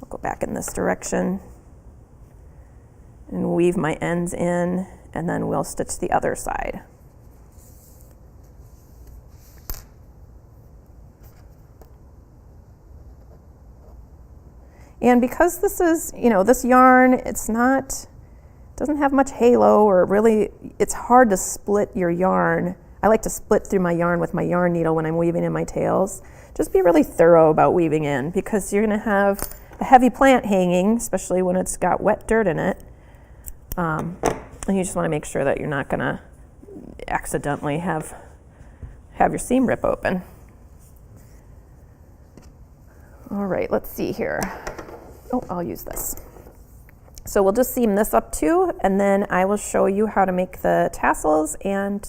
I'll go back in this direction and weave my ends in, and then we'll stitch the other side. And because this is, this yarn, doesn't have much halo, or really, it's hard to split your yarn. I like to split through my yarn with my yarn needle when I'm weaving in my tails. Just be really thorough about weaving in, because you're gonna have a heavy plant hanging, especially when it's got wet dirt in it. And you just wanna make sure that you're not gonna accidentally have your seam rip open. All right, let's see here. Oh, I'll use this. So we'll just seam this up too, and then I will show you how to make the tassels and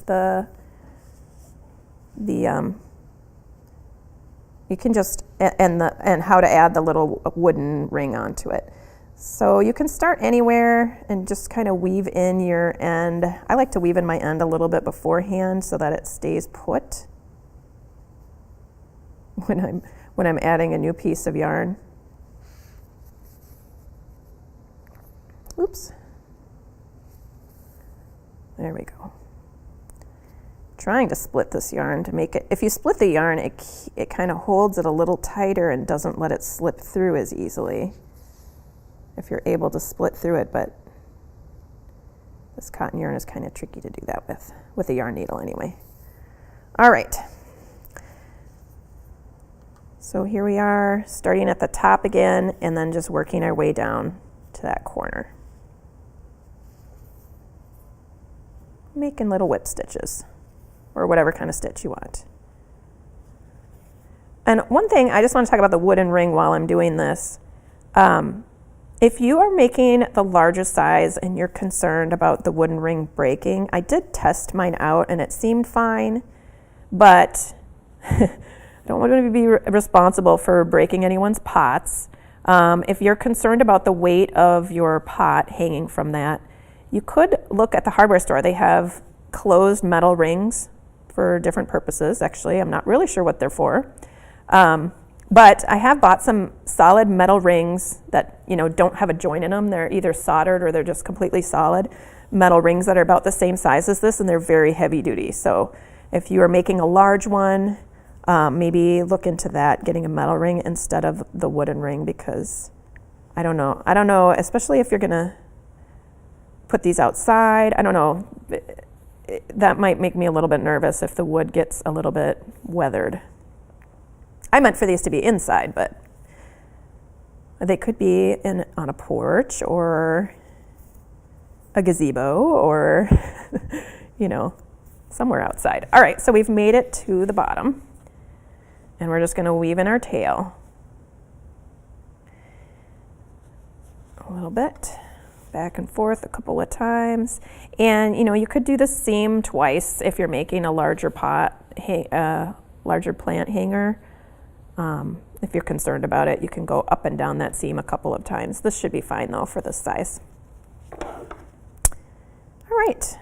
you can just and how to add the little wooden ring onto it. So you can start anywhere and just kind of weave in your end. I like to weave in my end a little bit beforehand so that it stays put when I'm adding a new piece of yarn. Oops. There we go. Trying to split this yarn to make it, if you split the yarn, it kind of holds it a little tighter and doesn't let it slip through as easily if you're able to split through it, but this cotton yarn is kind of tricky to do that with a yarn needle anyway. All right. So here we are, starting at the top again and then just working our way down to that corner. Making little whip stitches, or whatever kind of stitch you want. And one thing, I just want to talk about the wooden ring while I'm doing this. If you are making the largest size and you're concerned about the wooden ring breaking, I did test mine out and it seemed fine, but I don't want to be responsible for breaking anyone's pots. If you're concerned about the weight of your pot hanging from that, you could look at the hardware store. They have closed metal rings for different purposes. Actually, I'm not really sure what they're for. But I have bought some solid metal rings that don't have a joint in them. They're either soldered or they're just completely solid metal rings that are about the same size as this, and they're very heavy duty. So if you are making a large one, maybe look into that, getting a metal ring instead of the wooden ring, because I don't know, especially if you're gonna put these outside. I don't know, that might make me a little bit nervous if the wood gets a little bit weathered. I meant for these to be inside, but they could be on a porch or a gazebo or somewhere outside. All right, so we've made it to the bottom. And we're just going to weave in our tail a little bit, back and forth a couple of times. And you could do the seam twice if you're making a larger larger plant hanger. If you're concerned about it, you can go up and down that seam a couple of times. This should be fine though for this size. All right.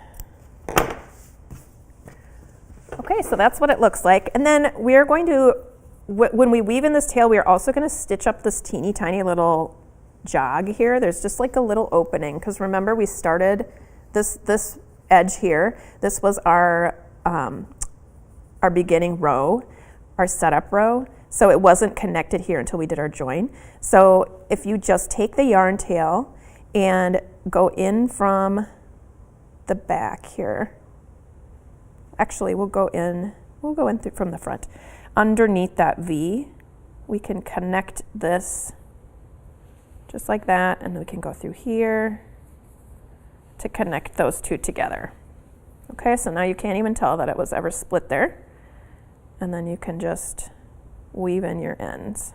Okay, so that's what it looks like. And then we're going to, when we weave in this tail, we're also going to stitch up this teeny tiny little jog here. There's just like a little opening, because remember we started this edge here. This was our beginning row, our setup row. So it wasn't connected here until we did our join. So if you just take the yarn tail and go in from the back here, actually we'll go in from the front. Underneath that V, we can connect this just like that, and we can go through here to connect those two together. Okay, so now you can't even tell that it was ever split there. And then you can just weave in your ends.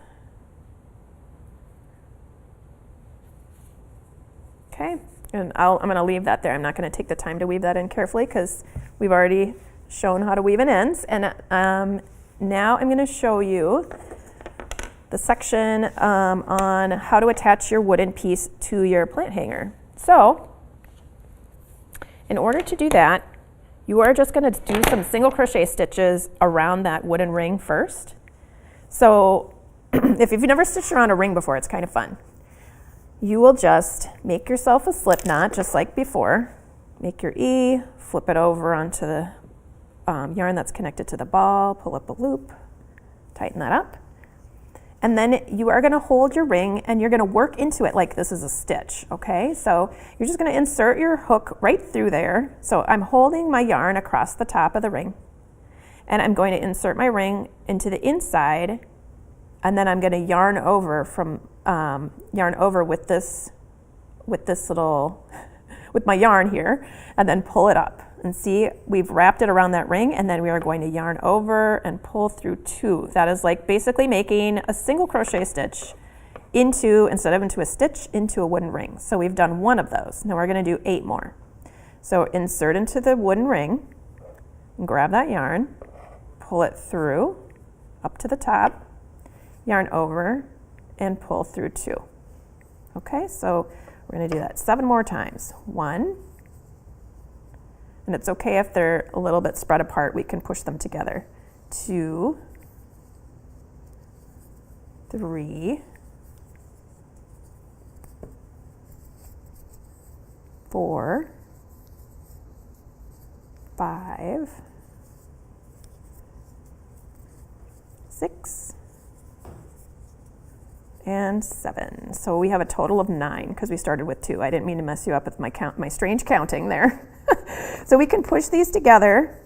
Okay, and I'm going to leave that there. I'm not going to take the time to weave that in carefully because we've already shown how to weave in ends. And now I'm going to show you the section on how to attach your wooden piece to your plant hanger. So in order to do that, you are just going to do some single crochet stitches around that wooden ring first. So if you've never stitched around a ring before, it's kind of fun. You will just make yourself a slip knot just like before. Make your E, flip it over onto the yarn that's connected to the ball, pull up a loop, tighten that up. And then you are going to hold your ring and you're going to work into it like this is a stitch, okay? So you're just going to insert your hook right through there. So I'm holding my yarn across the top of the ring and I'm going to insert my ring into the inside, and then I'm going to yarn over with this little, with my yarn here, and then pull it up. And see, we've wrapped it around that ring, and then we are going to yarn over and pull through 2. That is like basically making a single crochet stitch instead of into a stitch, into a wooden ring. So we've done 1 of those. Now we're going to do 8 more. So insert into the wooden ring, and grab that yarn, pull it through, up to the top, yarn over, and pull through 2. Okay, so we're going to do that 7 more times. 1. And it's okay if they're a little bit spread apart, we can push them together. 2, 3, 4, 5, 6, and 7. So we have a total of 9 because we started with 2. I didn't mean to mess you up with my strange counting there. So we can push these together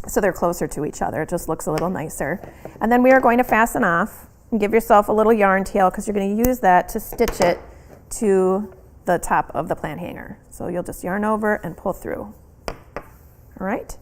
so they're closer to each other. It just looks a little nicer. And then we are going to fasten off and give yourself a little yarn tail because you're going to use that to stitch it to the top of the plant hanger. So you'll just yarn over and pull through. All right.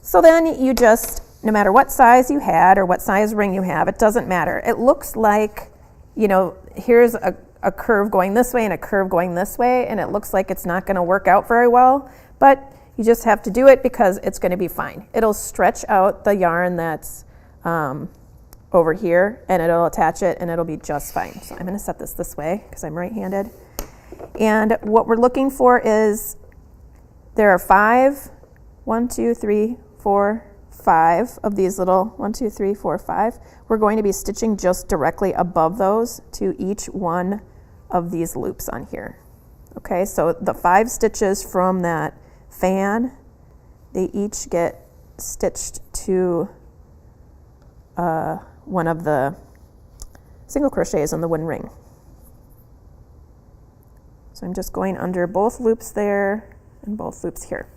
So then you just, no matter what size you had or what size ring you have, it doesn't matter. It looks like, you know, here's a curve going this way and a curve going this way, and it looks like it's not going to work out very well, but you just have to do it because it's going to be fine. It'll stretch out the yarn that's over here, and it'll attach it, and it'll be just fine. So I'm going to set this way because I'm right-handed. And what we're looking for is there are 5 of these little 1, 2, 3, 4, 5. We're going to be stitching just directly above those to each one of these loops on here. Okay, so the 5 stitches from that fan, they each get stitched to one of the single crochets on the wooden ring. So I'm just going under both loops there and both loops here.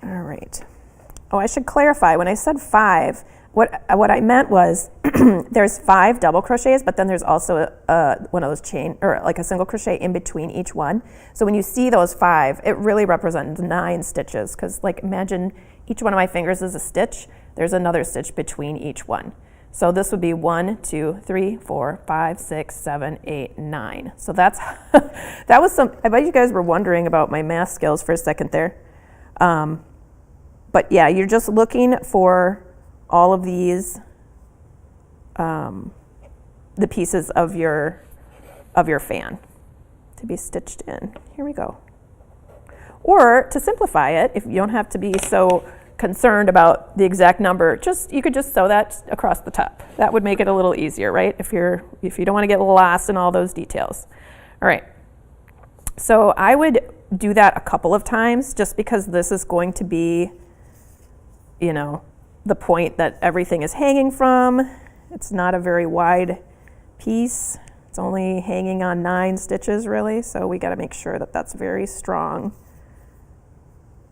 All right. Oh, I should clarify. When I said 5, what I meant was there's 5 double crochets, but then there's also one of those chain, or like a single crochet in between each one. So when you see those 5, it really represents 9 stitches, because like imagine each one of my fingers is a stitch. There's another stitch between each one. So this would be 1, 2, 3, 4, 5, 6, 7, 8, 9. So that's that was some. I bet you guys were wondering about my math skills for a second there. But yeah, you're just looking for all of these, the pieces of your fan to be stitched in. Here we go. Or to simplify it, if you don't have to be so concerned about the exact number, you could just sew that across the top. That would make it a little easier, right? If you don't want to get lost in all those details. All right. So I would do that a couple of times just because this is going to be, you know, the point that everything is hanging from. It's not a very wide piece. It's only hanging on 9 stitches really, so we got to make sure that that's very strong.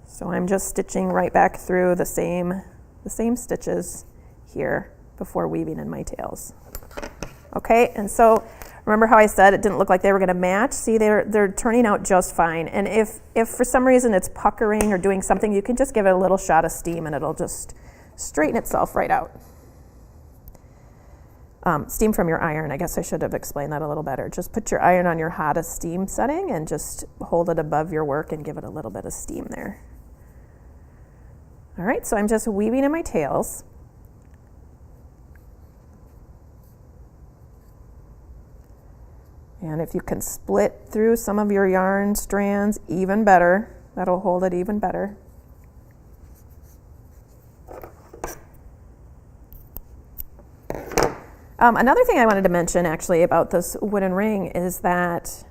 So I'm just stitching right back through the same stitches here before weaving in my tails. Okay, and so remember how I said it didn't look like they were going to match? See, they're turning out just fine. And if for some reason it's puckering or doing something, you can just give it a little shot of steam and it'll just straighten itself right out. steam from your iron. I guess I should have explained that a little better. Just put your iron on your hottest steam setting and just hold it above your work and give it a little bit of steam there. All right, so I'm just weaving in my tails. And if you can split through some of your yarn strands, even better. That'll hold it even better. Another thing I wanted to mention actually about this wooden ring is that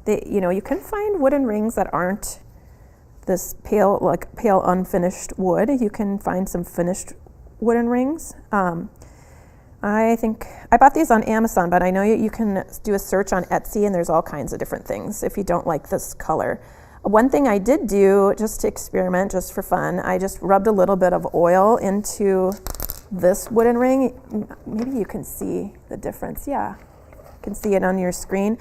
you can find wooden rings that aren't this pale unfinished wood. You can find some finished wooden rings. I think I bought these on Amazon, but I know you can do a search on Etsy and there's all kinds of different things if you don't like this color. One thing I did do just to experiment, just for fun, I just rubbed a little bit of oil into this wooden ring. Maybe you can see the difference. Yeah, you can see it on your screen.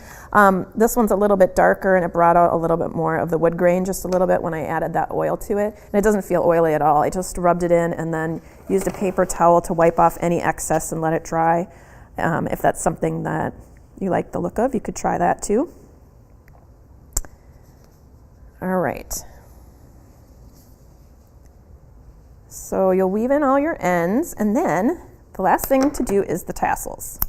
This one's a little bit darker and it brought out a little bit more of the wood grain just a little bit when I added that oil to it. And it doesn't feel oily at all. I just rubbed it in and then used a paper towel to wipe off any excess and let it dry. If that's something that you like the look of, you could try that too. All right. So you'll weave in all your ends, and then the last thing to do is the tassels.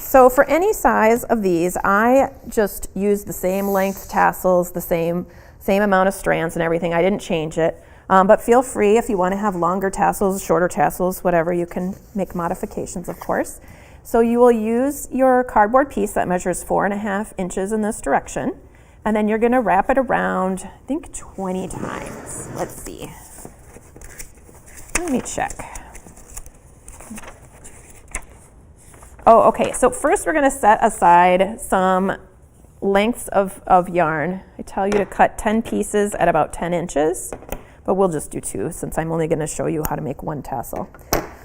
So for any size of these, I just use the same length tassels, the same amount of strands and everything. I didn't change it. But feel free if you want to have longer tassels, shorter tassels, whatever, you can make modifications, of course. So you will use your cardboard piece that measures 4.5 inches in this direction. And then you're going to wrap it around, I think 20 times. Let's see. Let me check. Oh, okay. So first we're going to set aside some lengths of yarn. I tell you to cut 10 pieces at about 10 inches, but we'll just do 2 since I'm only going to show you how to make 1 tassel.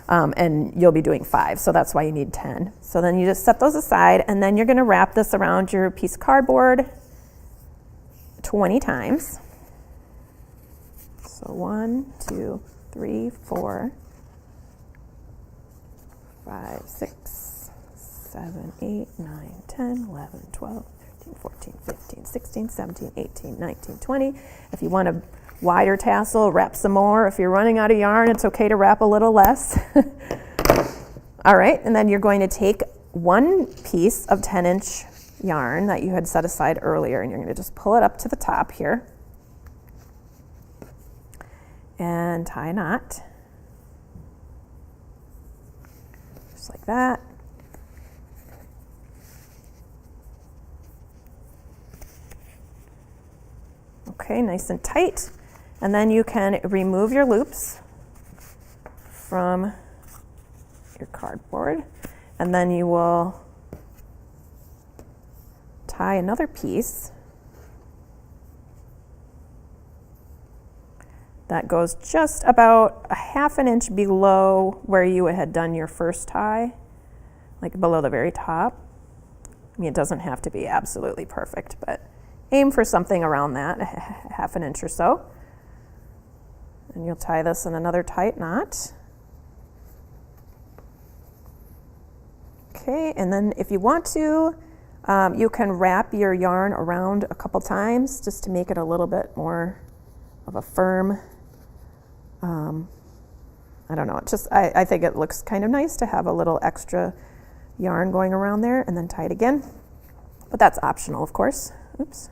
And you'll be doing 5, so that's why you need 10. So then you just set those aside, and then you're going to wrap this around your piece of cardboard 20 times. So 1, 2, 3, 4, 5, 6, 7, 8, 9, 10, 11, 12, 13, 14, 15, 16, 17, 18, 19, 20. If you want a wider tassel, wrap some more. If you're running out of yarn, it's okay to wrap a little less. All right, and then you're going to take 1 piece of 10-inch yarn that you had set aside earlier, and you're going to just pull it up to the top here and tie a knot just like that. Okay, nice and tight. And then you can remove your loops from your cardboard, and then you will tie another piece that goes just about 1/2 inch below where you had done your first tie, like below the very top. I mean, it doesn't have to be absolutely perfect, but aim for something around that, 1/2 inch or so. And you'll tie this in another tight knot. Okay, and then if you want to, you can wrap your yarn around a couple times just to make it a little bit more of a firm, I don't know, I think it looks kind of nice to have a little extra yarn going around there, and then tie it again. But that's optional, of course. Oops.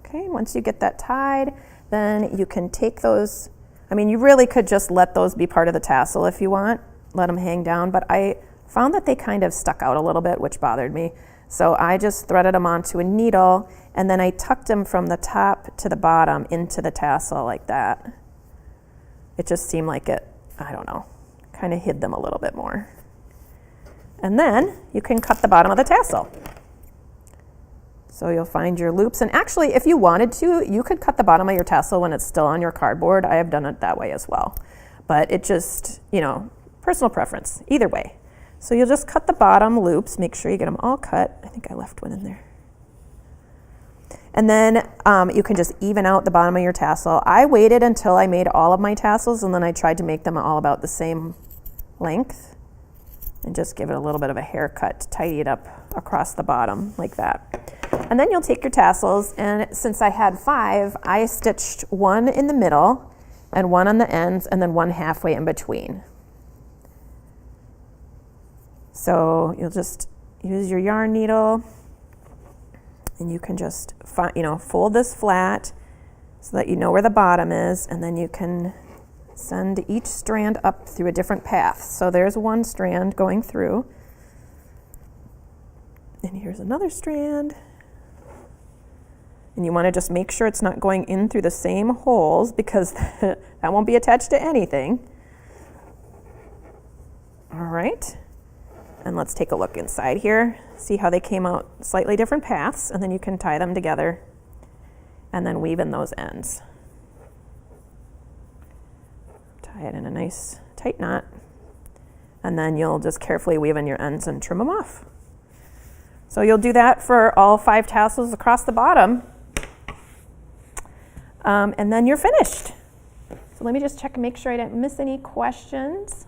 Okay, once you get that tied, then you can take those. I mean, you really could just let those be part of the tassel if you want, let them hang down, but I found that they kind of stuck out a little bit, which bothered me. So I just threaded them onto a needle, and then I tucked them from the top to the bottom into the tassel like that. It just seemed like it, I don't know, kind of hid them a little bit more. And then you can cut the bottom of the tassel. So you'll find your loops, and actually if you wanted to, you could cut the bottom of your tassel when it's still on your cardboard. I have done it that way as well. But it just, personal preference, either way. So you'll just cut the bottom loops, make sure you get them all cut. I think I left one in there. And then you can just even out the bottom of your tassel. I waited until I made all of my tassels, and then I tried to make them all about the same length and just give it a little bit of a haircut to tidy it up across the bottom like that. And then you'll take your tassels, and since I had 5, I stitched one in the middle and one on the ends and then one halfway in between. So you'll just use your yarn needle, and you can just fold this flat so that you know where the bottom is, and then you can send each strand up through a different path. So there's one strand going through, and here's another strand. And you want to just make sure it's not going in through the same holes, because that won't be attached to anything. All right. And let's take a look inside here. See how they came out slightly different paths, and then you can tie them together and then weave in those ends. Tie it in a nice tight knot, and then you'll just carefully weave in your ends and trim them off. So you'll do that for all 5 tassels across the bottom, and then you're finished. So let me just check and make sure I didn't miss any questions.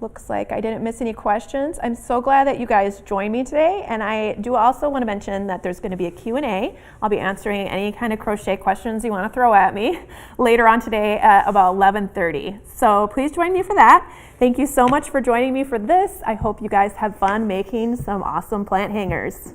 Looks like I didn't miss any questions. I'm so glad that you guys joined me today, and I do also want to mention that there's going to be a Q&A. I'll be answering any kind of crochet questions you want to throw at me later on today at about 11:30. So please join me for that. Thank you so much for joining me for this. I hope you guys have fun making some awesome plant hangers.